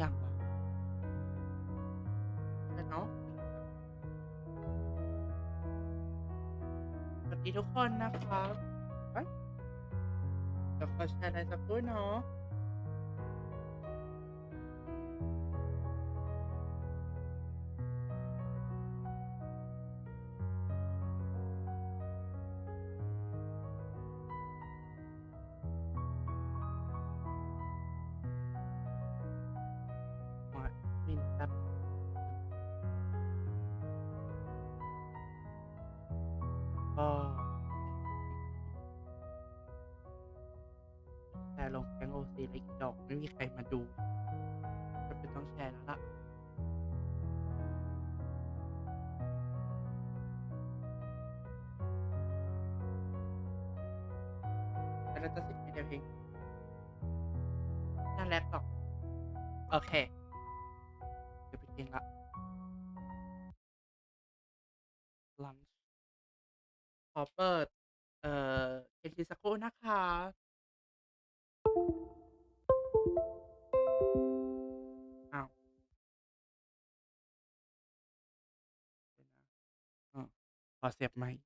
ยังวะแต่เนาะสวัสดีทุกคนนะครับเฮ้ยเดี๋ยวขอแชร์อะไรสักครู่เนาะมามินครับก็แชร์ลงแก๊งโอซีแล้วอีกดอกไม่มีใครมาดูจะเป็นต้องแชร์แล้วล่ะแต่เราจะสิบวิดีโอเองน่าแรกหรอกโอเคเดี๋ยวไปกินละลันช์ขอเปิดเอ่เคนจิสักครู่นะคะอ้าวเดี๋ยวนะขอเสียบไมค์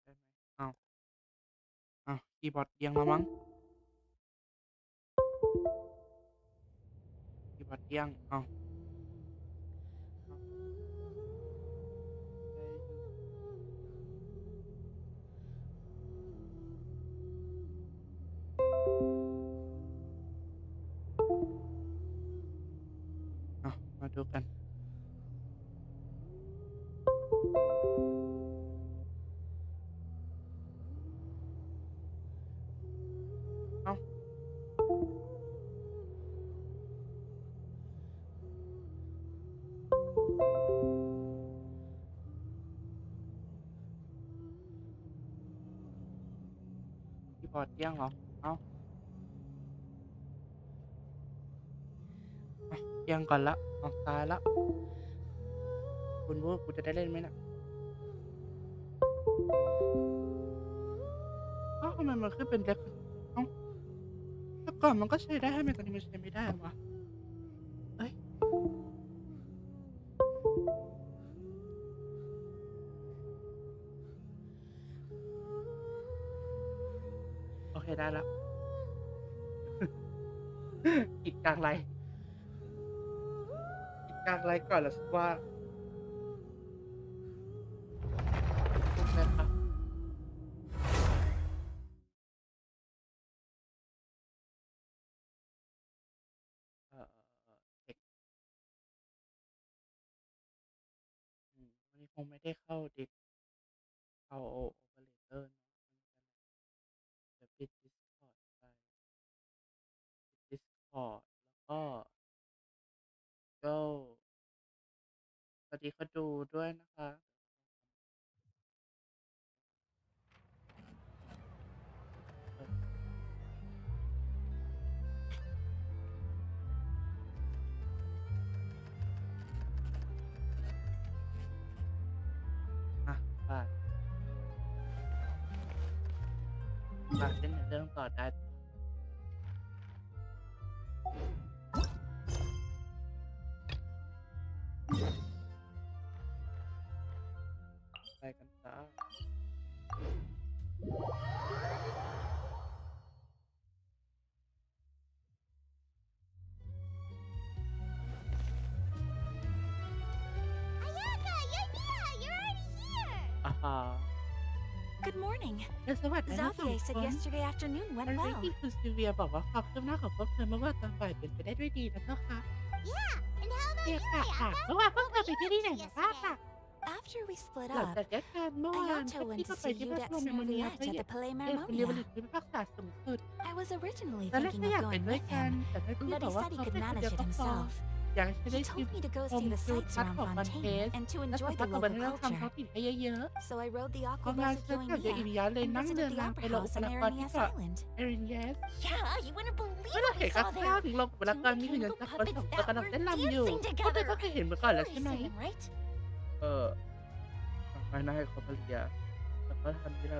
ได้ไหมอ้าวคีย์บอร์ดเอียงแล้วมั้งคีย์บอร์ดเอียงอ้าวได้อยู่มาดูกันอ้าวคีย์บอร์ดเอียงเหรออ้าวเอียงก่อนละตายแล้วคุณว่ากูจะได้เล่นไหมน่ะอ้าวทำไมมันขึ้นเป็นเด็กอ้าวแต่ก่อนมันก็ใช้ได้ทำไมตอนนี้มันใช้ไม่ได้วะเอ้ยโอเคได้แล้วปิดกลางไลฟ์ปิดกลางไลฟ์ก่อนแล้วว่าโอเคครับเอ่อเทควันนี้คงไม่ได้เข้าดิสเข้าโอเปอเรเตอร์เนาะเดี๋ยวปิด Discord ไปปิด Discord แล้วก็สวัสดีคนดูด้วยนะคะเออไปเล่นเรื่องต่อได้ไปกันจ้าฮะ Good morning. สวัสดีทั้งสอง Xavier ค said น yesterday afternoon วัน went นี้ well. ที่คุณซิเวียบอกว่าความคืบหน้าของพวกเธอเมื่อวานตอนบ่ายเป็นไปได้ด้วยดีนะเจ้าค่ะ Yeah, and how เรีย about ก you, ค่ะ Ayaka? เมื่อวานพวกเธอไปที่ไหนมาบ้าง yesterday? ค่ะ After we split หลัง up, จากแยกกันเมื่อวาน Ayato พี่ went ก็ to ไป see ที่ you วัด at โรเมโมเนีย Snowy เพื่อ at the Palais เรียนเรียนบัณฑิ Marmonia. ตวิภาคศาสตร์สูงสุด I was originally ตอนแรก thinking ก็ of อยากไป going ด้วย with กัน him, แต่พี่ but บอ he กว่า said he เขา could เป็นคน manage เดียว it ก็พอ himself. อยากจะได้ He ชิม told me to go ชม see the ทิว sights ทัศน์ around ของมันเทส Fontaine and to และสัม enjoy ผั the สกับวัฒ local นธรรมท้อง culture. ถิ่นให้เยอะ So I rode the ๆพองาน aquabus เสร็จ at กับเดี๋ยวอิ Joinia ริยาเลย and นั่งเรือ visited the รางไป opera ลง house อุป on กรณ์ที่ Aranias เกาะ Island. เอรินเยส Yeah, you wouldn't เมื่อ believe เรา what เห็ we นกับ saw ข้าว there. ถึงลงอุปกรณ์มีถึง Two จะ little คนสอง puppets ตัว that กำลัง were เต้นรำอยู่ dancing พวกเธอ together. ก็เคยเห็นมาก่อนแล้ว Very ใช่ไหม soothing, right? เออไปหน้าให้เขาภรรยาแล้วก็ทำที่เรา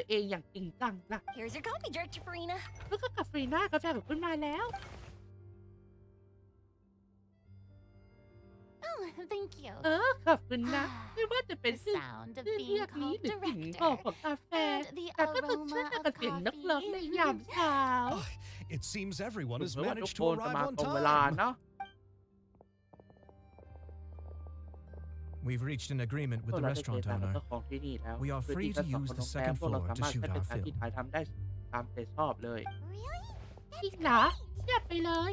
ตัวเองอย่างจริงจังล่ะ Here's your coffee, Director Farina. แล้วก็กาแฟหน้ากาแฟของคุณมาแล้ว Oh, thank you. ขอบคุณนะ ไม่ว่าจะเป็น The ชื่อ sound of เรี being ยกนี้ called หรือกลิ่นหอม director ของกาแฟ and the แต่ก็สดชื่น aroma กับ of เสียงนกร้องในยาม coffee. เช้า It seems everyone ถึ has งแม้ว่าทุก managed ค to นจะ arrive มา on ตรงเวลา time. เนาะ We've reached an agreement with the เราได้เจ restaurant ตามกับ owner. เจ้าของที่นี่แล้ว We are คือ free ที่ to ชั้น use 2 the ของโรงแรม second พวกเรา floor สา to มารถ shoot ใช้เป็น our สถานที่ film. ถ่ายทำได้ตามใจชอบเลย Really? จริงเหรอเยี่ยมไปเลย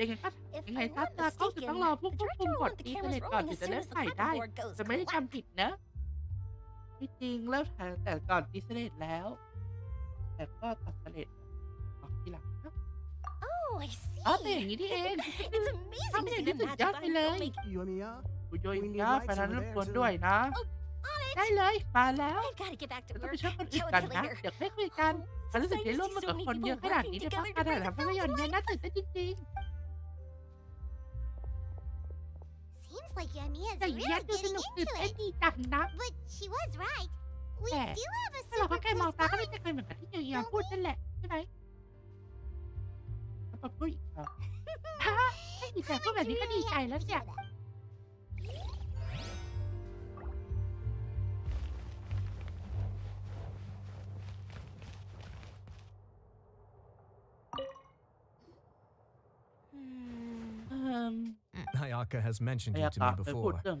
ยังไงก็ If ยังไง I'm ซะ not ตาก็จะต้อง mistaken, รอผู้ the ควบคุม director ก will ด want the อินเทอร์ cameras เน็ตก่อน rolling ถึ as งจะ soon เริ่ม as the ถ่าย part of ได้ the board goes จะไม่ได้ collect. จำผิดนะที่จริงเริ่มถ่ายแต่ก่อนอินเทอร์เน็ตแล้ว แต่ก็ตัดเสลดออกทีหลังนะ Oh, I อ๋อเป็นอ see. ย่างนี้ที่เอง It's amazing ทำ to อย่าง see นี้ the สุด magic ยอดไป behind เลย filmmaking. Yoimiya, คุยโย We อิ need นะ lights ไปนั้น over รบ there กวน too. ด้วยนะ On it. ได้เลยมาแล้ว I've got to get back to เราต้อง work. ไปช่วยคนอื่น Ciao กัน until นะ later. เดี๋ยวค่อยคุยกันฉันรู้สึกได้ร่วมมือกับคนเยอะขนาดนี้ในภาคการถ่ายทำภาพยนตร์เนี่ยน่าตื่นเต้นจริง Seems like Yoimiya's ๆแต่ really ยักษ์ดูส getting นุกตื่น into เต้น it. ดีจังนะ But she was right. We Yeah. do have a ถ้าเรา super ก็แค่มอง close ตาก็ bond. ไม่จะเคยเหมือนกับที่เจียพูดนั่นแหละใช่ไหมแล้วพอพูดอีกเหรอฮะให้ดีใจพูดแบบนี้ก็ดีใจแล้วเนี่ย Hmm. เอิ่ม Ayaka has พ mentioned ยา you to กะ me เคยพูด before. เรื่อง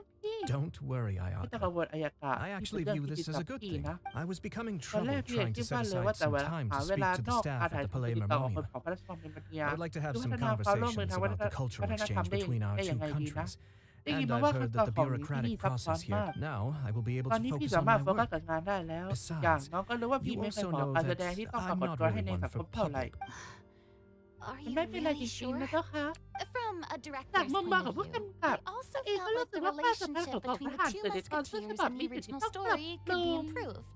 านพี่ Don't worry, ที่จะ Ayaka. ขบวนอายากะ I ที่ actually เป็นเรื่อง view ที่ this ดี as สำหรั a บ good พี่ thing. นะ I was becoming ตอนแร troubled กพี่ยัง trying คิ to ดว่า set เลยว่า aside แต่ some เวลา time หา to เวลา speak to น the อก staff การ at ถ่าย the ทำพิธี Palema ต่อ Romeo. ของพระราชวังเป็นบัญญา I would like to have คือ some พัฒนาความร่วมมือ conversations ทางวัฒ about the น cultural ธรรม exchange ได้ between our ได้ยั two งไงดีนะ countries. ได้ยิน And มา I've ว่าขั้น heard ตอน that the ของที่นี่ bureaucratic ซับซ้อน process here. มาก Now I will be able ตอน to นี้พี่ focus สา on มารถ my โฟกัส work. กับงานได้แล้วอีกอย่าง Besides, น้องก็รู้ว่าพี่ you ไม่เคย also เหมาะ know กับการแส that ดงที่ต้องปรา I'm กฏ not ตัวให้ really ใน one สังค for มเท่าไหร่ public. Are มัน you ไม่เป็นไร really จริงๆนะ sure? เจ้าคะ From a จาก director's มุม point มองของ of ผู้ view, กำกับ I also เองก็ felt รู้ like สึ the กว่าความสัมพันธ์ relationship ของ between ท the หาร two เสด็จตอนต้น musketeers ฉบับ in มี the สิ่งที่ original ต้องปรับ story ปรุ could be ง improved.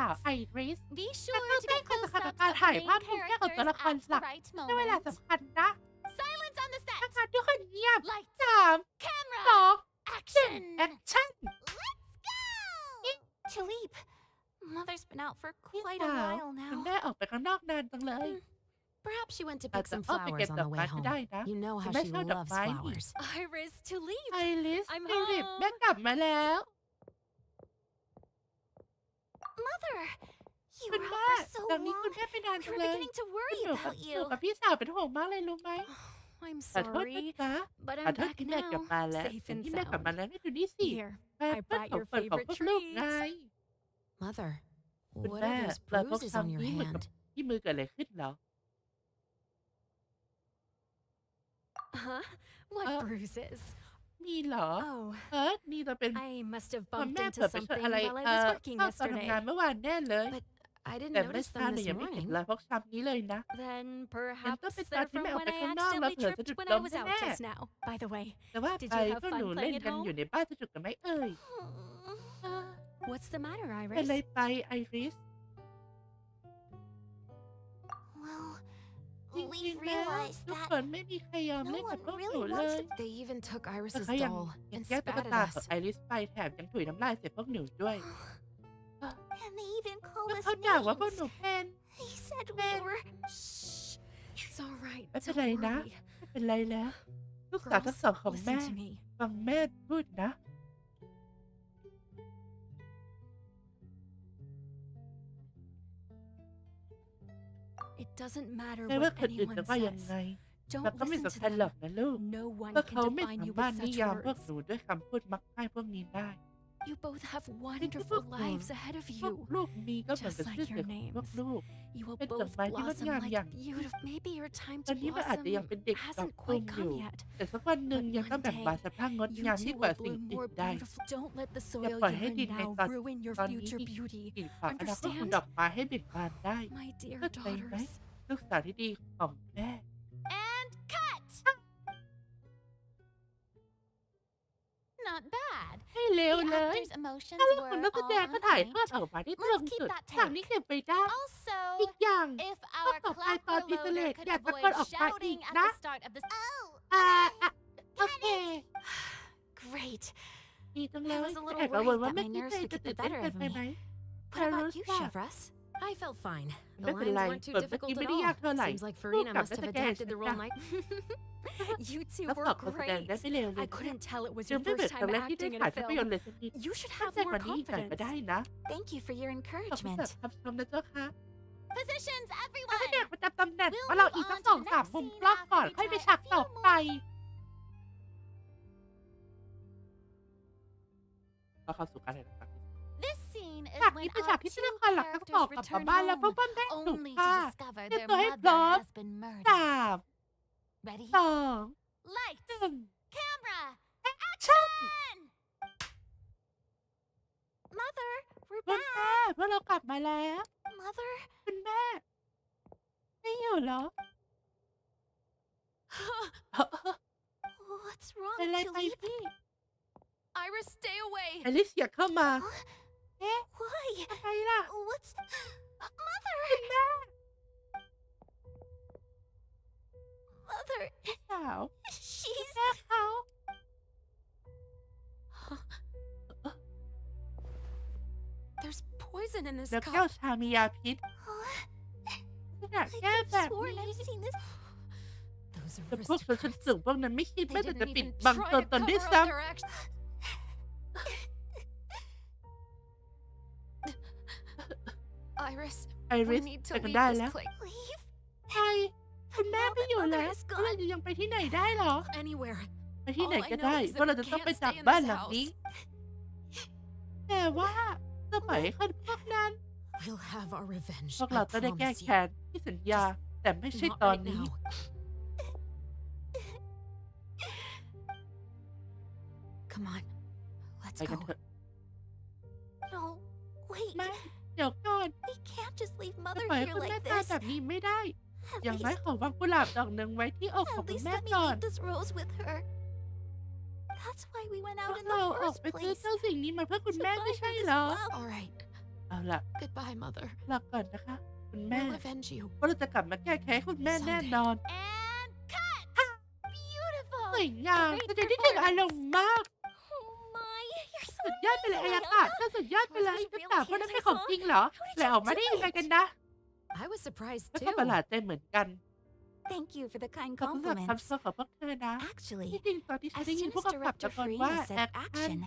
าวไอริส Be แต่ sure ต้อง to แจ้ง get ความ close สำคัญ ups กับการ of ถ่าย the ภาพ main มุมแค่ของตัว characters ละคร at หลั the ก right ในเวลา moment. สำคัญนะ Silence on the ถ้า set. การทุกคนเงียบ Lights, สามส camera, อง action. แอคชั่น Talib, Mother's been out for พี่ quite สา a ว while คุณ now. แม่ออกไปข้างนอกนานจังเลย Perhaps she went to อาจ pick จะ some อ้อมไป flowers เก็บ on ดอ the ก way ไม้ก็ home. ได้นะ You know คุ how ณแม่ she ชอบดอก loves ไม้นี่ flowers. Iris, Talib. ไอริส I'm ฟิลิป home. แม่กลับมาแล้ว Mother, you คุณ were แม่ out for so ตอนนี้คุณ long. แม่ไปนาน We จัง were เลย beginning to ห worry นูกับ about หนู you. กับพี่สาวเป็นห่วงมากเลยรู้ไหม I'm ขอโทษนะ sorry, จ๊ะ but ขอ I'm โทษ back ที่แม่กลับ now, มาแล้ว safe เห็น and ที่แม่กลับมา sound. แล้วนี่ดูนี่สิ Here, แม่ I เพื่อน brought ของ your เปิดของพว favorite กลูกไง treats. Mother, คุณ what แม่ are those เราพก bruises ซ้ำ on your นี้เหมือนกับ hand? ที่มือเกิดอะไรขึ้นเหรอ Huh? What Uh, bruises? มีเหรอ Oh, นี่เราเป็น I must have พอ bumped แม่ into เปิดไปชน something อะไร while I was working เข้าตอนทำงาน yesterday. เมื่อวานแน่เลย But I แต่ didn't เมื่อ notice เช้า them หนู this ยังไม่เห็น morning. รอยฟกช้ำนี้เลยนะ Then งั้นก็ perhaps เป็นตอน they're ที่ from แม่ออก when ไป I ข้างนอกแล้ว accidentally เผลอสะ tripped ดุด when ล้ I ม was แน่ out just now. By the way, แต่ว่า did ไป you have พวก fun หนูเล่น playing at กัน home? อยู่ในบ้านสนุกกันไหมเอ่ย What's the matter, เป็น Iris? ไรไปไอริส Well, จริง we've ๆแล้ว realized ทุก that คนไม่มีใครยอม no เล่นกับ one พวกหนู really เล wants ย to. They even took แต่ Iris's เขายัง doll ยัง and แยกตุ๊ก spat ตา at ของ us. ไอริสไปแถมยังถุยน้ำลายใส่พวกหนูด้วย And they even แล้ called ว us เขาด่าว่าพวก names. หนูเป็น He said we were. Shh. It's all right. ไม่เป็น Don't ไรนะ worry. ไม่เป็นไรแล้ว ลูกสาวทั้ง Girls, สองของแม่ listen to me. ฟังแม่พูดนะ It doesn't matter ไม่ว่า what คนอื่น anyone จะว่ายัง says. ไงมัน Don't ก็ไม่ listen to สำคัญหรอก them. นะลูก No one เพราะ can เขาไม่ define สา you มารถ with นิ such ยามพวก words. หนูด้วยคำพูดมักง่ายพวกนี้ได้ You both have สิ่งที่พว wonderful กหนู lives ahead of พวก you. ลูกมีก็เหมือน Just กับ like ชื่อ your เสียงของพวก names. ลูก You will เป็นดอก both ไม้ที่งด blossom งาม like อย่าง beautiful. Maybe your time ตอน to นี้มันอาจจะ blossom ยังเป็นเด็กดอก hasn't ตุ้ม quite อยู่ come yet. แต่สักวันหนึ่ง But ยังต้อง one แบ่งบาน day, สภาพงด you งามยิ่ง two กว่า will สิ่ง bloom อื่ more นใด beautiful. Don't let the อย่า soil ปล่อย you're ให้ดิน in ใน now ตอน ruin your ตอนนี้ future ที่ beauty. กีดขวางอนาคตของ Understand? ดอกไม้ให้เบ่งบานได้ My dear เข้าใจไหม daughters. ลูกสาวที่ดีของแม่ And cut! Not bad. ไม่เลว The เลย actors' emotions ถ้าละค were รนักแส all ดง on ก็ถ่ายทอ point. ดออกมาได้ตรง Let's keep จุด that ฉากนี้ take. เก็บไปได้ Also, อีกอย่าง if ถ้า our ต่อไปต clapper อนอิสเล loader ต could อยากตะ avoid โกนออกมาอีก shouting at นะ the start of this. Oh, โอเค Great. ดีจังเลย I was a little แอบกังวล worried ว่า that แม่ my คิด nerves ใจ would จะ get ตื่น the เต้น better เกิน of ไป me. ไหม What about you, ค่ะ Chevros? I felt fine. ไม่ The เป็น lines ไร weren't too ส่วนเมื่อ difficult กี้ at ไม่ได้ยาก all. เท่าไหร่ Seems like ผู้ Farina กับ must นัก have แสดง adapted the นะ role night. You two ทั้ง were สองคนแสดง great. ได้ไม่เลวเลย I couldn't tell it was ยั your งไม่เหมือน first ครั้ time งแรกที่ได้ acting in ถ่าย a ภาพยนต film. ร์เลยสักนิด You should ตั้ง have ใจก more ว่านี้อีกหน่อยก็ confidence. ได้นะ thank you for your ขอบคุณ encouragement. สำหรับคำชมนะเจ้าค่ะ Positions, ถ้า everyone! ให้เด็กประจำตำแหน่ง We'll ว่าเรา move อีกสัก on ส to อง the สาม next มุม scene กล้องก่อน after we ค่อยไป try ฉาก a few ต่อไป more. ก็เข้าสู่การถ่ายทำ This scene is ฉาก when นี้เป็นฉาก our ที่ two ตัวละครหลักทั้งสอง characters กลับมา return บ้านแล้ว home, พบว่าแม่ถูก only to ฆ่า discover เตรียม their ตัวให้พร้อ mother ม has been murdered. สาม Ready? สอง Lights, หนึ่ง camera, ชั่น action! Mother, we're คุณ back. แม่พวกเรากลับมาแล้ว Mother, คุณแม่ไม่อยู่เหรอ what's wrong? เป็นไร Did you ไป leave? พี่ Iris, stay away. อลิสอย่าเข้ามา เอ๊ะ Why? ทำไมล่ะ What's. Mother! คุณแม่ Mother, พี่สาว she's. แม่เขา There's poison in this แล้วแก้ว cup. ชามียาพิษ ขนาด I แก้ว could แบ have บ sworn นี้ I've seen this. Those แต่พวกชนชั้น aristocrats. สูงพวกนั้นไม่คิด They แม้แต่ didn't จะปิด even บัง try ตัว to ตนด้วย cover ซ้ up their actions. Iris, ำไอริ we ส need ไป to กัน leave ได้ this แล้ว place. Leave? ใช่คุณแม่ไม่อยู่แล้ว Mother is แล้วเรา gone. จะยังไปที่ไหนได้เหรอ Anywhere. ไปที่ไหน All I ก็ know ได้ is that เพราะเรา we จะต้อง can't ไปจาก stay in บ้าน this หลัง house. นี้ แต่ว่าจะปล่อยให้คนพวกนั้น We'll have our revenge. พวกเรา I จะได้แก้ promise you. แค้นที่สัญญา แต่ไม่ใช่ Not ตอน right นี้ now. Come on, ไป let's กัน go. เถอะ No, wait. ไม่ เดี๋ยวก่อน We can't just leave จะ Mother ปล่อยให้ here คุณแม่ like ตาย this. แบบนี้ไม่ได้ At อย่างน้อย least, ขอวางกุหลาบดอกหนึ่งไว้ที่อกของ at คุณ least แม่ let me ก่อน leave this rose with her. That's why we went พ out วก in เรา the ออก first ไปซื้อ place. เจ้าสิ่งนี้มาเพื่อคุณ To แม่ buy ไม่ her ใช่ this เหรอ flower. All right. เอาล่ะ Goodbye, Mother. ลาก่อนนะคะ คุณแม่ We'll avenge you. ว่าเราจะกลับมาแก้แค้นคุณแม่แน่นอน And cut! สวย Beautiful! งามแสดงที่ถึงอารมณ์มาก Oh my, you're so สุดยอดไปเลย amazing, อายากาศ Ayaka. เธอสุดยอดไปเลย Were those กระ real ต่ายพวกนั้น tears เป็น I ของ saw? จริงเหรอ How did แต่ you ออกมาได้ do ยังไง it? กันนะ I was surprised แล้ว too. ก็ประหลาดใจเหมือนกัน Thank you for the kind ขอบคุณสำหรับ compliments. คำชมของพวกเธอนะ Actually, ที่จริงตอนที่ฉัน as ได้ยิน soon พวก as กำกับตะ Director โกนว่า Farina แอ said คชั่น action,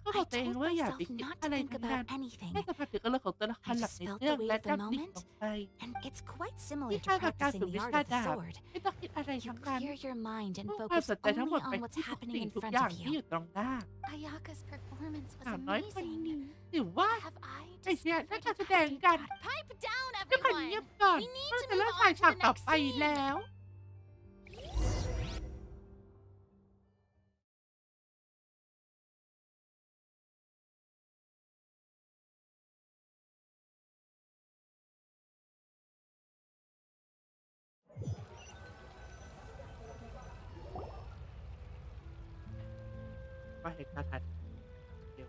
ก็บอ I กตัวเอง told ว่าอย่า myself ไปคิด not อะไร to think ทั้งนั้น about anything. แค่สัมผัสถึงอารมณ์ของตัวละครหลักใน I just เรื่อง felt the และ weight of the ดำดิ่ง moment. ลงไป And it's quite similar ที่ to คล้ายกับการฝึ practicing กวิ the ชา art of the ดาบ sword. ไม่ต้องคิดอะไร You ทั้งนั้น clear your mind and มุ่งความ focus สนใจทั้งหม only ดไป on what's ที่ทุก happening สิ่ง in ทุก front อย่าง of ที่อ you. ยู่ตรงหน้า Ayaka's performance สาว was น้อยคน amazing. นี้หรือว่า Have I ไอ้เนี่ยน่า discovered จะ an แสดงกัน acting god? Pipe down, ทุกคนเงียบ everyone! ก่อน We need เรา to จะเริ่ม move ถ่าย on to ฉาก the ต่อ next ไป scene. แล้ว ก็เหตุการณ์ถัดเดียว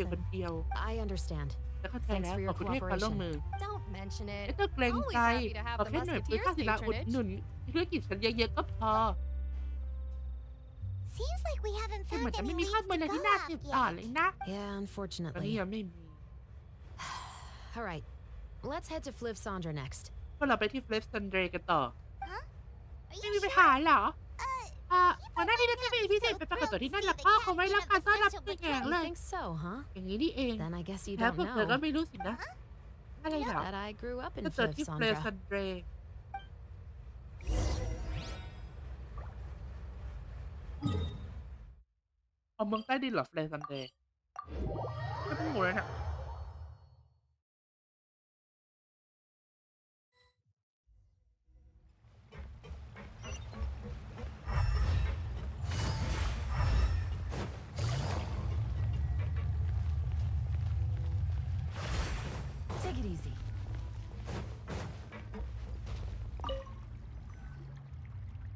พียงคนเดียว I understand. แต่เข้าใจแล้วขอบคุณที่ให้ความร่วมมือ Don't mention ไม่ it. ต้องเกรงใจ Always happy to have ขอ the แค่หน่วยปืน Musketeers ข้าศิลาอุดหนุน patronage. ธุรกิจฉันเยอะๆก็พอ Seems like we haven't แต่เหมือน found จะ any ไม่มีข้อ leads มูล to อะไร go ที่น่า off ติดต่อ yet. เลยนะ Yeah, ตอนนี้ unfortunately. ยังไม่มี All right. Let's head to Flivsandra next. พวกเราไปที่เฟลสซันเดรกันต่อ Huh? Are ไม่ you มีปัญ sure? หาเหรอหัวหน้าที่ได้ที่พิเศษไปปรากฏตัวที่นั่นแล้วก็คงไม่รับการต้อนรับเป็นอย่าง You เลย think so, huh? อย่างนี้นี่เอง Then I guess you แล้ว don't พวกเธอก็ know ไม่รู้สินะ อะไรเหรอ that I grew up in ก็เกิดที่เฟลสซั Flivsandra. นเดรเอาเมืองใต้ดินเหรอเฟลสซันเดรไม่ต้องงูเลยนะ Take it easy.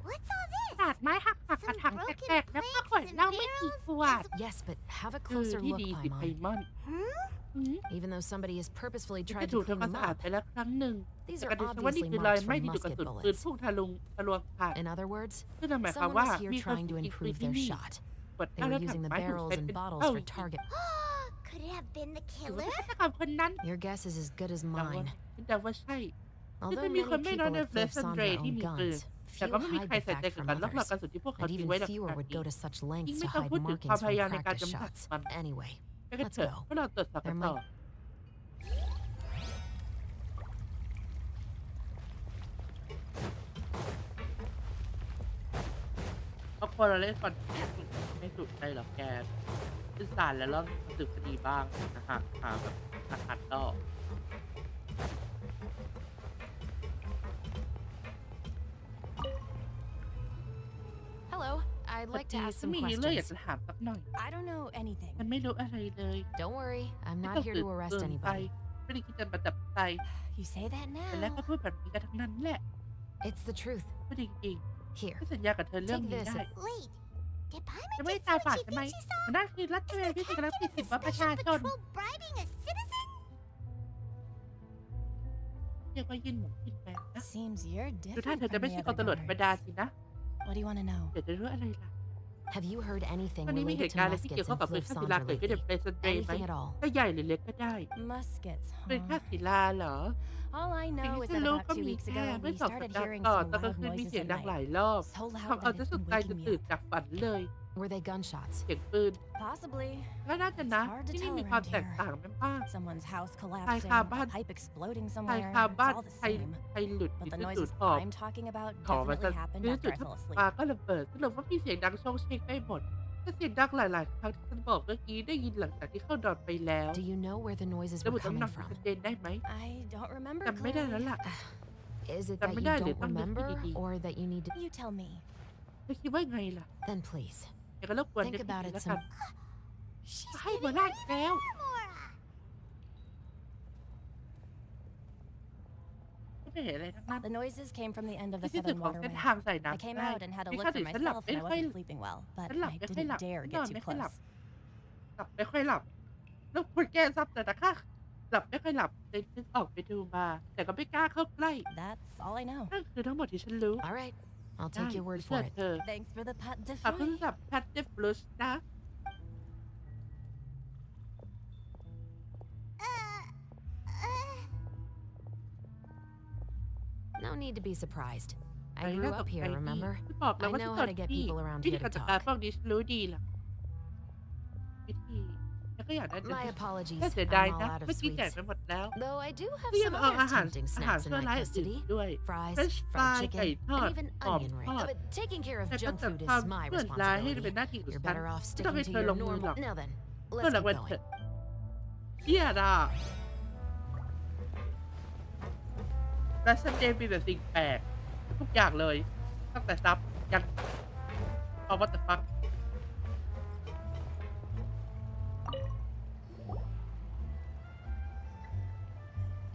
What's all this? กระดาษไม้หักกระ Some ถัง broken แตกๆแล้วก็ plates ขวด and เหล้าไม่กี่ barrels ขวด Yes, but have a คือ closer ที่ look, ดีสิไพ Paimon. มอน Even though somebody has purposefully จะ tried ถู to ก clean ทำความ them สะอาด up. ไปแล้วครั้งหนึ่ง These แต่ are กระดูกว่านี่ obviously คือรอย marks ไหม้ from ที่ถูกกระ musket สุนปืน bullets. พุ่งทะลวงผ่าน In other words, ซึ่งหมายความ someone ว่า was here มีคน trying to ยิงปืน improve ที่ their นี่ shot. ขวด They เหล้า were และถัง using the ไม้ถูก barrels ใช้ and เป็น bottles เป้า for ยิง target. Could it have been the หรือว่า killer? ฆาตกรคนนั้น Your guess is as good as เดาว่า mine. เดาว่าใช่ Although จะมี many คนไม่น้อย people ใน at เฟลสซันเดร Flivsandra ที่ own มีปืน guns, แต่ few ก็ไม่มี hide ใคร the ใส่ใจ fact เกี่ยว from กับล็อกหลัก others. กระสุนที่พวกเขา And ทิ้ง even ไว้ในข fewer ณะ would นี้ go to such ยิ่ lengths ง to ไม่ต้อง hide พูดถึง markings ความพ from ยายามในการ practice กำจัด shots. มัน Anyway, ไปกัน let's เถอะ go. พวกเราตรวจสอบกัน There ต่อ might- เพราะคนเราเล่นคอนเทนต์ไม่สุดใจหรอกแกขึ้นศาลแล้วเราสืบคดีบ้างนะฮะหาแบบขัดต่อ Hello, I'd like to ดี ask ฉัน some มีเรื่องอยาก questions. จะถามสักหน่อย I don't know anything. ฉันไม่รู้อะไรเลย Don't worry, I'm ไม่ not ต้อง here สื to บ arrest เกินไป anybody. ไม่ได้คิดจะมาจับใคร You say that แต่แล้ว now. ก็พูดแบบนี้กันทั้งนั้นแหละ It's the truth. พูดจริง Here, ๆไม่สัญญากับเธอเรื่อง take นี้ this. ได้ Wait, did Paimon จะไม่ just ตา say ฝาด what she ใช่ไหม thinks she saw? หัวหน้าคือรัฐเวรที่จะรับผิดสิทธิ์ว่าประชา Special ชน patrol bribing a citizen? เรียกว่ายินหมูกินแมวนะ Seems you're ดูท่า different เธอจะ from ไม่ the ใช่ก other องตำรวจธรรมดา guards. สินะ What do you want to know? เดี๋ยวจะรู้อะไรล่ะ Have you heard anything วันนี้มีเห related ตุ to การณ์อะไรที่ muskets เกี่ยวข้อง in กับปืนฆ่าศิลา Flivsandra เกิดขึ้นใน lately? เฟลสซันเดรไหม Anything at all? ถ้าใหญ่หรือเล็กก็ได้ Muskets, ปืนฆ่า huh? ศิลาเหรอ All I สิ่ง know ที่ is ฉัน that รู้ about ก็ 2 มี weeks แค่ ago, เมื่อ we 2 สัป started ดาห์ hearing ก่อน some ตอนกลาง loud คืนมี noises เสียง at ดังห night. ลายรอบ So loud ทำเอา that ฉัน it's สุด been ใจจะ waking me ตื่น up. จากฝันเลย Were they gunshots? เสียงปืน Possibly. ก็น่าจะนะ hard to ที่นี่ tell มีความ around แตก here. ต่างกันบ้าง Someone's house ใคร collapsing, คาบ้าน a pipe exploding ใคร somewhere. คา It's บ้าน all the ใคร same. ใครหลุดห But รือ the ที่สูด noises หอบ I'm talking about ขอมาสั definitely ก happened คือ after จุด I ทับ fell ปลา asleep. ก็ระเบิดสรุปว่ามีเสียงดังโชงเชงไปหมดแต่เสียงดังหลาย ๆ ครั้งที่ฉันบอกเมื่อกี้ได้ยินหลังจากที่เข้านอนไปแล้ว Do you know where the noises ระ were บุตำ coming แหน่ง from? ชัดเจนได้ไหม I don't remember จำไม่ได้แล้ว clearly. ล่ะ Is it Jump that youไม่ได้หรือ don't ต้องนึกให้ remember, ดี or that you need to? You tell me. ๆเธอคิดว่าไงล่ะ Then please เดี๋ยวก็รบกวน think นึกให้ about ดี it แล้วกัน some. She's ให้ giving หัวหน้า her อีกแล้ว Mora. ไม่เห็นอะไรทั้งนั้น The noises came from the end of ที่ the ที่สุด southern ของเส้น waterway. ทางใส่ I น้ำ came ได้ out and had a ที่ look ข้า for ดิฉันหลับ myself ไม่ and I ค่อย wasn't sleeping well, but ฉันหลับ I ไม่ค่อยหลับ didn't dare นอน get ไม่ too ค่อยหลับ close. หลับไม่ค่อยหลับแล้วคุณแก้ซับแต่ค่ะหลับไม่ค่อยหลับเลยนึกออกไปดูมา แต่ก็ไม่กล้าเข้าใกล้ That's all I know. นั่นคือทั้งหมดที่ฉันรู้ All right, I'll ได้ take your word เชื่ for อ it. เธอ Thanks for the pat de ขอบคุณ foie. สำหรับแพทเดฟบลูสนะ No need to be surprised. ไอ้ I น่า grew ต up กใจ here, ดี remember? ที่บอกแล้ว I ว่า know ที่ how ต to น get ที่ people around วิ here ธีการ to จัดการ talk. พวกนี้ฉันรู้ดีล่ะวิธีแล้วก็อยากได้ My apologies. แค่เสีย I'm ดาย all นะ out of เมื่อกี้แจก sweets. ไปหมดแล้ว Though I do have ที่ยัง some เอา other อาหาร tempting อาหาร snacks in ชั่ว my ร้ายอื่น custody. ด้วย Fries, เฟรนช์ฟราย fried ไก่ chicken, ทอด and even หอม onion ท rings. อด But taking care of แต่ก็ junk จัด food ความ is my เพื่อนร้ายให้เป็น responsibility. หน้าที่ของ You're ฉัน better off ไม่ต้อง sticking ให้ to เธอ your ลงมือ normal. หรอก Now then, เพื่อน let's ละ get วันเถ going. อะเฮียด่าและฉันเจมีแต่สิ่งแปลกทุกอย่างเลย ตั้งแต่ซับยันเอาวัตถุฟัก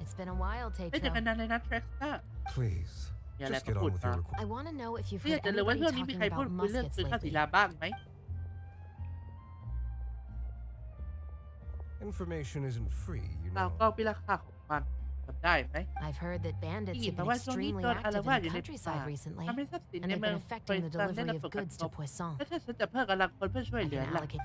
It's been a while, ไม่เจอ Tetra. กันนานเลยนะเทรคเตอร์ Please, Yeah, just like get a on food with your bar. request. I want to know if you've ไม่อยา heard กจะรู้ว่า anybody เรื่องนี้มี talking ใครพูด about คุยเรื่อง muskets ปืนฆ่าศิ lately. ลาบ้างไหม Information isn't free, you เรา know. ก็มีราคาของมันทำได้ไหม I've heard that ได้ bandits ยิน have มา been ว่าช่วงนี้ extremely โจรอา active ละ in วาด the อยู่ในป่า countryside recently, ทำให้ทรัพย์สิน and ใน they've เมือง been บริ affecting the ษัทได้ delivery รับ of ผลกระ goods ท to บ Poisson. และถ้าฉันจะเพิ่มกำลังคนเพื่อช่วย I เหลือ can ล่ะ allocate.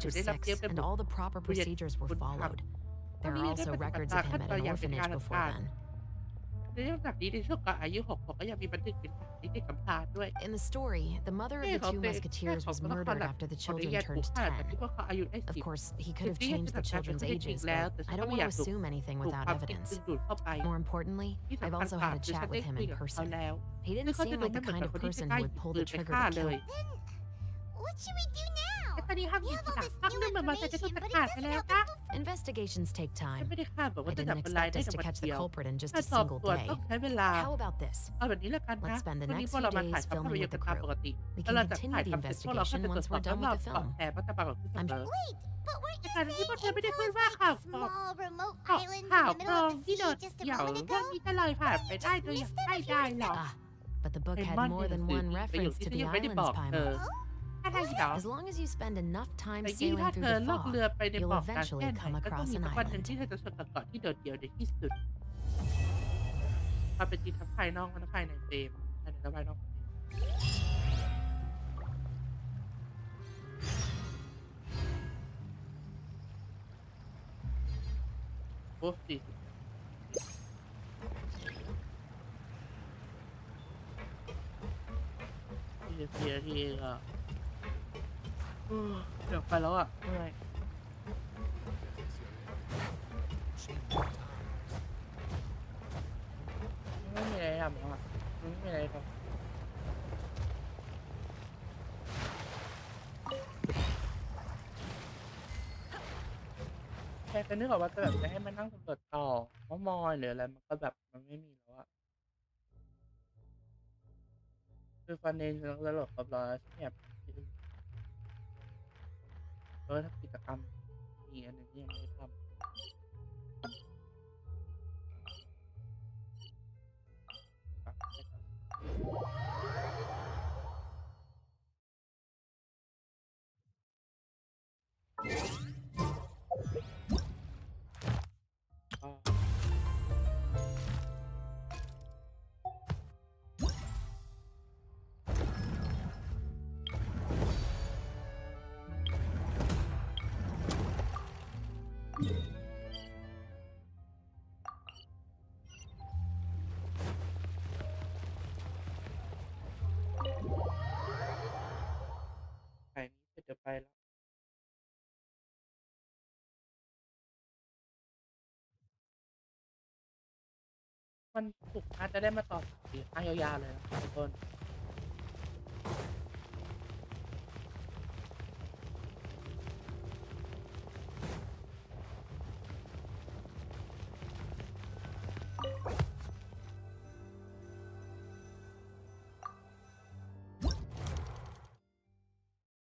age of 6, and all the proper procedures were followed. There are also records of him at an orphanage before then. ในเรื่องจากนี้ในช่วงก่อนอายุ6 ขวบก็ยังมีบันทึกเป็นเด็กกำพร้าด้วย In the story, the mother of the two musketeers was murdered after the children turned 10. ที่พวกเขาอายุได้ Of 10 course, he could have changed the children's ages, but I don't want to assume anything ถูก without ความคิด evidence. ดึงดูดเข้าไป More importantly, ที่ I've สำคัญ also กว่า had a คือฉั chat นได้ with him คุย in กับเขา person. แล้ว He ซึ่ง didn't เขาจะ seem ดู like ไม่ the เหมือน kind กับ of คนที่จะ person กล้า who หยิ would บ pull ปื the นไป trigger ฆ่า to เล kill. ย What should we do now? แต่ตอนนี้ห้ามยิงดักตั้งเรื่องมันมาแต่จะถูก But ตัด it ขาดไป doesn't แล้ว help นะ us Investigations take ฉัน time. ไม่ได้คาดบอกว่า I จะจับ didn't คนร้าย expect ได้ us ใน to วัน catch the เดียว culprit in just การ a สอบ single สวน day. ต้องใช้เวลา How about this? เอาแบบนี้แล้วกันนะ Let's spend the วันนี้ next พวก few เรามา days ถ่ายทำภาพ filming ยน with ต the ร์กันตาม crew. ปกติ We แล้วเรา can จะ continue ถ่าย the ทำเสร็จพวกเราก็ investigation จะตรวจ once สอบ we're done รอบ with the ๆก่อน film. แชร์เพราะจะปรากฏขึ้นเส But มอ wait, but weren't ใน you การที่พวกเธอ saying ไม่ได้ there พูด was ว่า like ข่าว small remote ข่าว islands in ข่าว the ก middle รอง of the ที่ sea โดด just a เดี่ยว moment เรื่อง ago? นี้จะลอยผ่านไปได้โดยไม่ได้หรอก Ah, but the book ไอ้ had มอน more ในหนั than งสือ one มีประโยค reference ที่ to ฉัน the ยังไม่ได้บ islands, อกเธอ Paimon. อะไรหรอ As long as you spend enough time แต่ยิ่ง sailing ถ้า through เธอ the ล่อง fog, เรือไปใน you'll หมอกกลาง eventually แค่ไหน come ก็ต้อง across มี an สักวันหนึ่ง island. ที่เธอจะชนกับเกาะที่โดดเดี่ยวในที่สุดความเป็นจริงทั้งภายนอกและภายในเฟรมภายในและภายนอกเฟรมโอ้40 24 นาทีเองอ่ะ เดี๋ยวไปแล้วอ่ะเหนื่อยไม่มีอะไรทำแล้วอ่ะไม่มีอะไรทำแค่ก็นึกออกว่าจะแบบจะให้มานั่งสำรวจต่อว่ามอยหรืออะไรมันก็แบบมันไม่มีแล้วอ่ะคือฟันเองแล้วหลดครบร้อยที่แบบที่อื่นถ้ากิจกรรมมีอันหนึ่งที่ยังไม่ได้ทำปรับไปก่อนก็ถ่ายนี้เสร็จเดี๋ยวไปแล้วมันศุกร์น่าจะได้มาต่อ4-5ยาวๆเลยนะทุกคน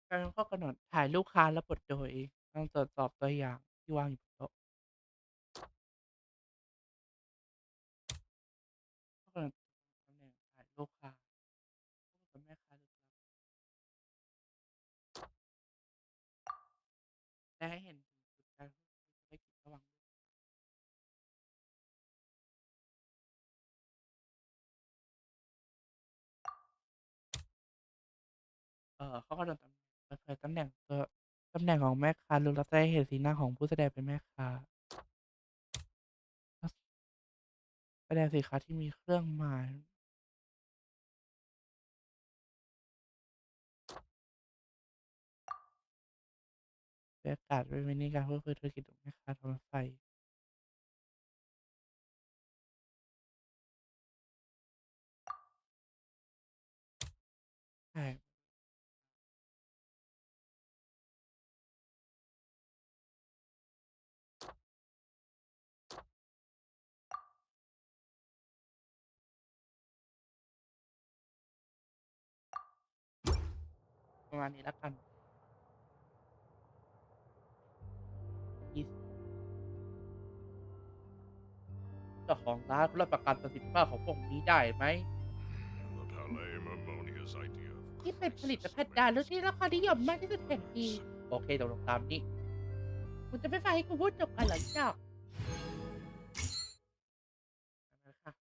การข้อกำหนดถ่ายรูปค้างและบทโดยต้องตรวจสอบตัวอย่างที่วางอยู่บนโต๊ะข้อกำหนดตำแหน่งถ่ายรูปค้างพูดกับแม่ค้าลึกลับและให้เห็นถึงจุดการพูดคุยธุรกิจระหว่างข้อกำหนดตำแหน่งเปิดเผยตำแหน่งตำแหน่งของแม่ค้าลึกลับจะให้เห็นสีหน้าของผู้แสดงเป็นแม่ค้าแสดงสินค้าที่มีเครื่องหมายประกาศไว้ในการพูดคุยธุรกิจของแม่ค้าทำรถไฟใช่ประมาณนี้แล้วกัน20เจ้าของร้านรับประกันประสิทธิภาพของพวกนี้ได้ไหมที่เป็นผลิตภัณฑ์ดารุ่ที่ราคานิยมมากที่สุดแห่งปีโอเคตกลงตามนี้คุณจะไม่ฟังให้กูพูดจบกันเหรอเจ้าค่ะ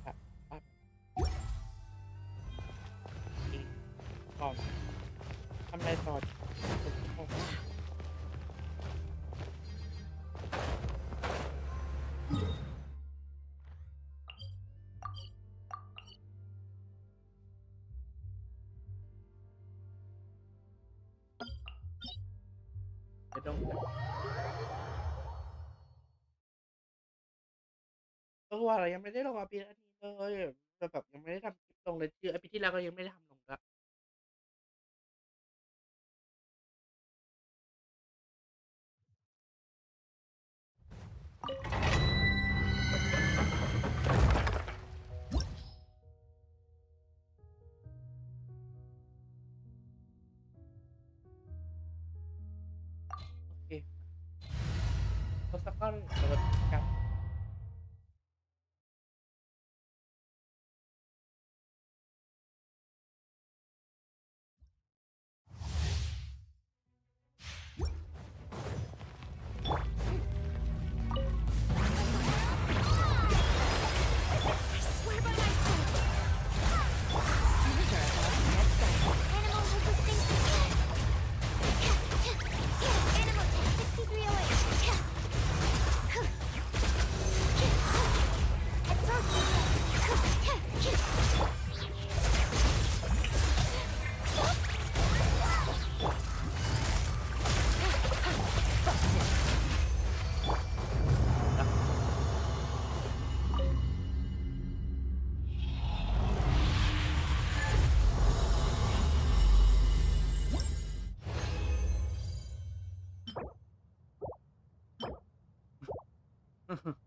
ครับปั๊บอีกต่อทำอะไรต่อเดี๋ยวต้องว่าเรายังไม่ได้ลงอาปีอันนี้เลยแต่แบบยังไม่ได้ทำคลิปลงเลยคืออาปีที่แล้วก็ยังไม่ได้ทำลงละโอเค โอซาก้าโดนกัด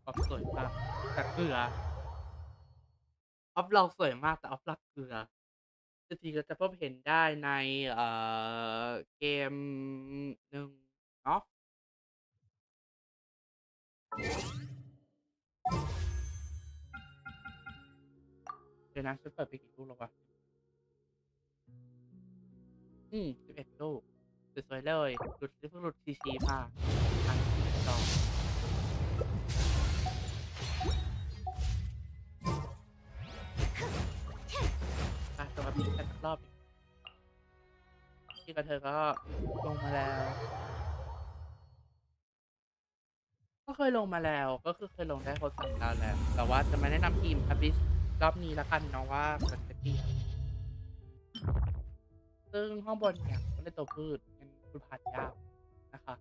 ออฟสวยมากแต่เกลือออฟเราสวยมากแต่ออฟรักเกลือจะทีก็จะพบเห็นได้ในเกมหนึ่งเนาะเดี๋ยวนะฉันเปิดไปกี่ลูกแล้ววะ11ลูกสวยๆเลยหลุดซีมาทางต่อจะมาพิมพ์กันสักรอบพี่กับเธอก็ลงมาแล้ว ก็เคยลงมาแล้วก็คือเคยลงได้คน3 ดาวแล้วแต่ว่าจะมาแนะนำทีมอบิสรอบนี้ละกันเนาะว่ามันจะเปลี่ยนซึ่งห้องบนเนี่ยก็เป็นตัวพืชเป็นพืชพันธุ์ยากนะคะ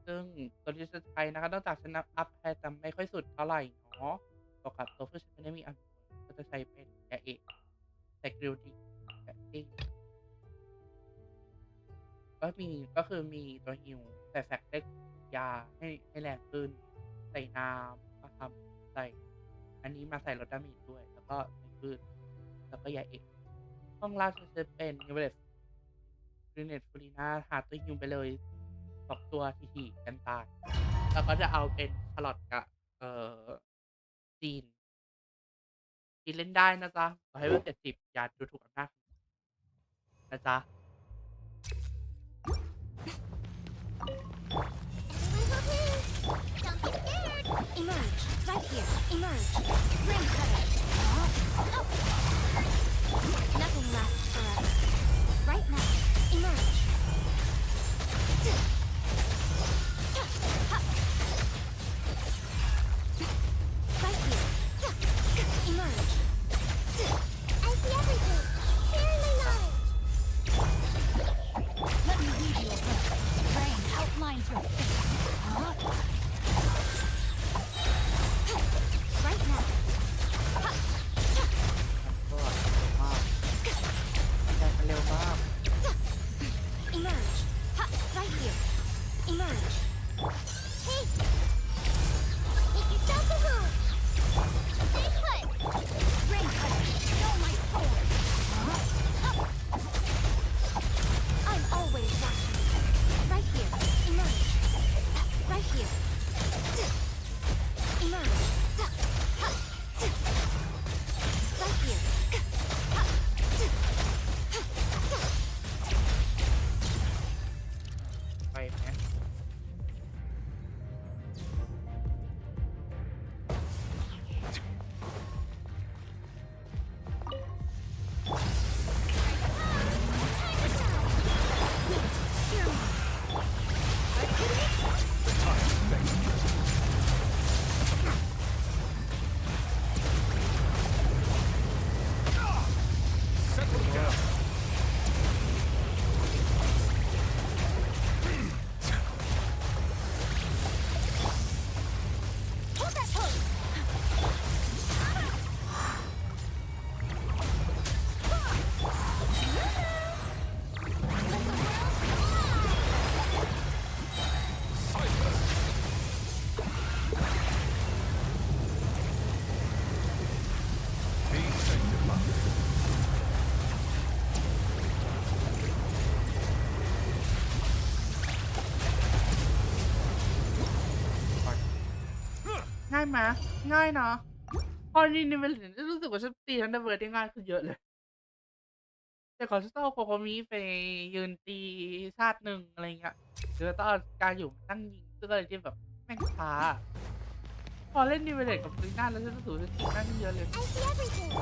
ซึ่งตัวที่จะใช้นะคะนอกจากฉันอัพแพทแต่ไม่ค่อยสุดเท่าไหร่เนาะบวกกับตัวพืชฉันไม่ได้มีอันก็จะใช้เป็นแกะเอกแต่กริลดีแกะเอกก็คือมีตัวฮิวแต่แฟกได้ยาให้แรงขึ้นใส่น้ำมาทำใส่อันนี้มาใส่ลดดาเมจด้วยแล้วก็ใส่พืชแล้วก็ยาเอกห้องล่างจะเป็นนิเวเลสกรีเนตฟูลิน่าหาตัวฮิวไปเลย2 ตัวทีกันตายแล้วก็จะเอาเป็นชาร์ลอตกับจีนเล่นได้นะจ๊ะขอให้เวล70อย่าดูถูกอำนาจนะจ๊ะ Emerge. Right here. Emerge. Ring cutter. Nothing lasts forever. Right now. Emerge. Right here. Emerge. I see everything. Clearly now. Let me read your book. Brain outlines your face. Right now. ก็เร็วมาก Emerge. Right here. Emerge. Hey. Make yourself at home. Stay put. Brain cutter, show my sword. I'm always watching. Right here. Emerge. Right here. Emerge. Right here. ไปไหม ง่ายไหมง่ายเนาะพอนี่เวลารู้สึกว่าฉันตีทันเดอร์เบิร์ดได้ง่ายขึ้นเยอะเลยแต่ก่อนฉันต้องเอาโคโคมิไปยืนตีชาติหนึ่งอะไรเงี้ยหรือต้องเอาการอยู่มาตั้งยิงซึ่งอะไรที่แบบแม่งช้าพอเล่นนิเวเลตกับลีน่าแล้วฉันรู้สึกว่าฉันตีง่ายขึ้นเยอะเลย I see everything.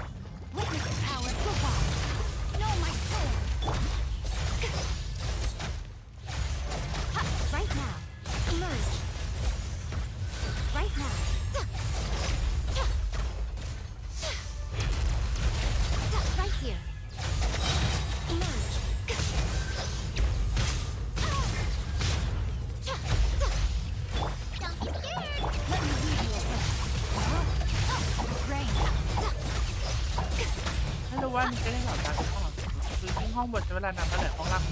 Witness the power of football. Know my soul. Right now. Emerge. Right now. Right here. Emerge. Don't be scared. Let me lead you away. Rain. ไม่รู้ว่ามันจะได้แบบการห้องคือยิ่งห้องบนใช้เวลานานเท่าไหร่ห้องล่าง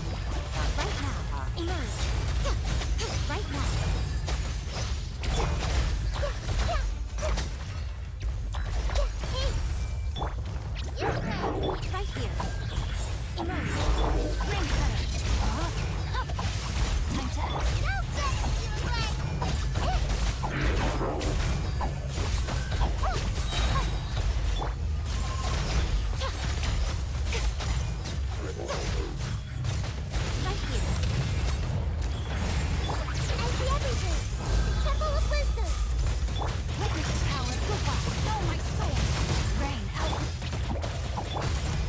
Right now. Emerge. Right now. Right here. Emerge. Ring cutter. Time to act. Right here. I see everything. Temple of Wisdom. Witness the power of football. Know my soul. Rain out.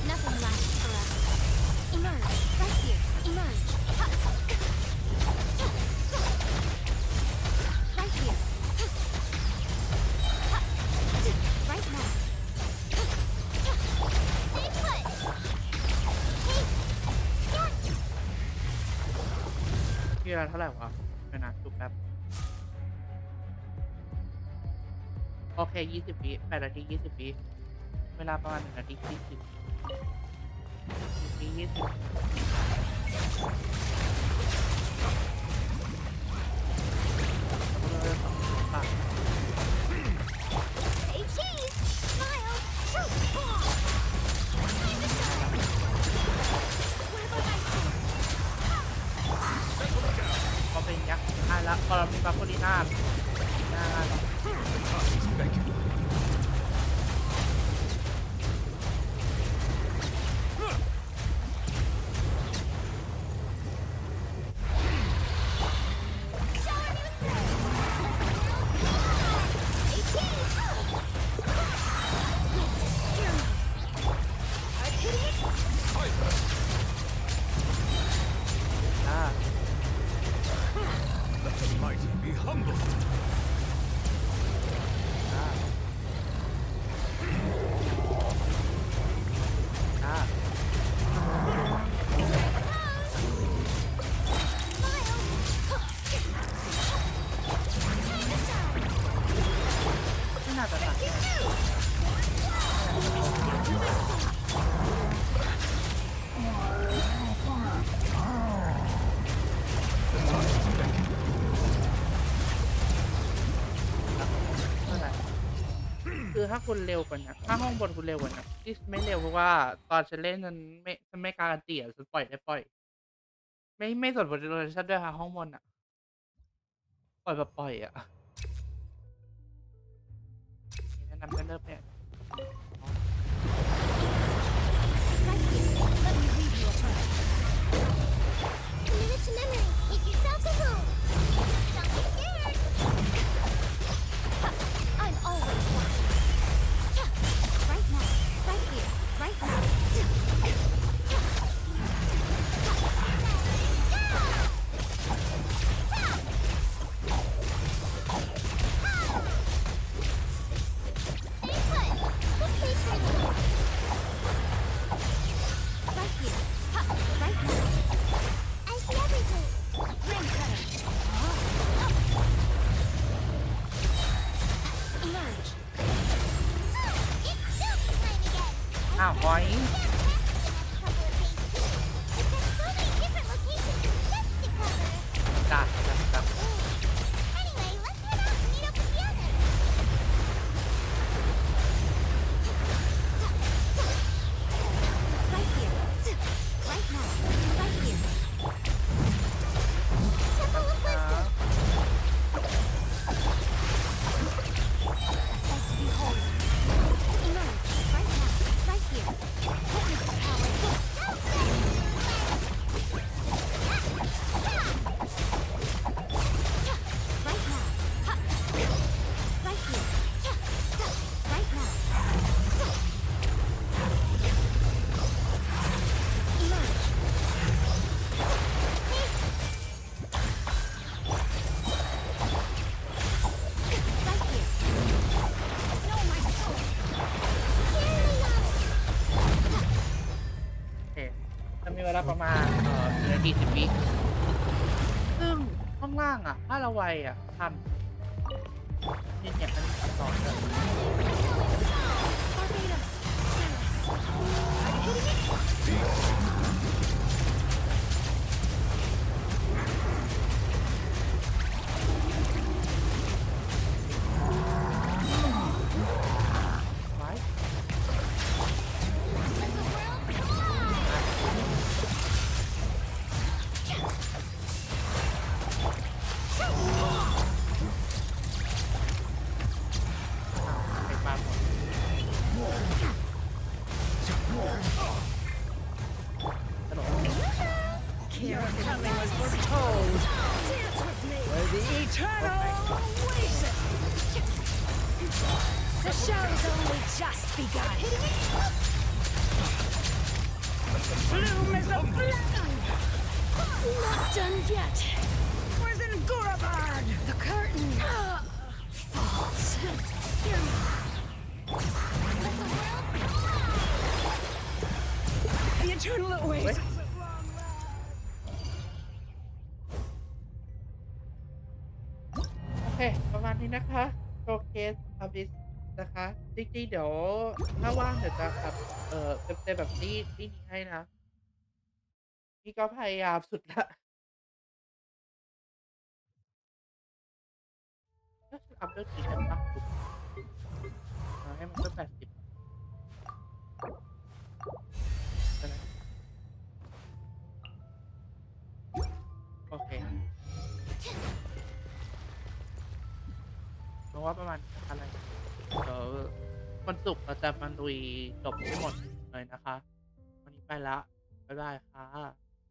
Nothing lasts forever. Emerge. Right here. Emerge. Right here. Right now. Stay put. Hey. Yeah. ที่เวลาเท่าไหร่วะเดี๋ยวนะดูแป๊บโอเค20วิ8นาที20วิเวลาประมาณ1นาที40นาที20เริ่ม2ปาก Say cheese. Smile. Shoot. Ball. Time to shine. Swear by my sword. พอเป็นยักษ์อ่ะแล้วพอเรามีบาโคลีน่าง่ายๆเนาะ Thank you. อ่า Let the mighty be humble. อ่าอ่าไม่น่าจะต่างนั่นแหละคือถ้าคุณเร็วกว่านี้ถ้าห้องบนคุณเร็วกว่านี้ที่ไม่เร็วเพราะว่าตอนฉันเล่นฉันไม่การันตีอ่ะฉันปล่อยได้ปล่อย ไม่สนโพซิชันด้วยค่ะห้องบนอ่ะ ปล่อยแบบปล่อยอ่ะแนะนำให้เริ่มเนี่ย Right here. Let me lead you apart. Commit it to memory. Make yourself at home. Don't be scared. I'm always watching. Right now. Right here. Right now. Stay put. This place for you. Right here. Right now. I see everything. Ring cutter. Emerge. It's silky time again. อ้าวหอย จัด Anyway, let's head out and meet up with the others. Right here. Right now. Right here. Temple of Wisdom. ล่างอ่ะถ้าเราไวอ่ะทันนี่เนี่ยอันนี้ต่อเลย ไว้ ไปปาหมดตลก You're coming as we're told. Dance with me. With the eternal waiting. The show's only just begun. Bloom is a blood. Not done yet. Where's Ngurabard? The curtain falls. The eternal awaits. โอเค ประมาณนี้นะคะโชว์เคสอาบิสนะคะ จริงๆ เดี๋ยวถ้าว่างเดี๋ยวจะแบบเต็มๆแบบนี้ให้นะ นี่ก็พยายามสุดละก็คืออัพเดทกี่กันปะให้มันก็80ใช่ไหมโอเคเพราะว่าประมาณอะไรเดี๋ยววันศุกร์เราจะมาลุยจบให้หมดเลยนะคะ วันนี้ไปละ บ๊ายบายค่ะ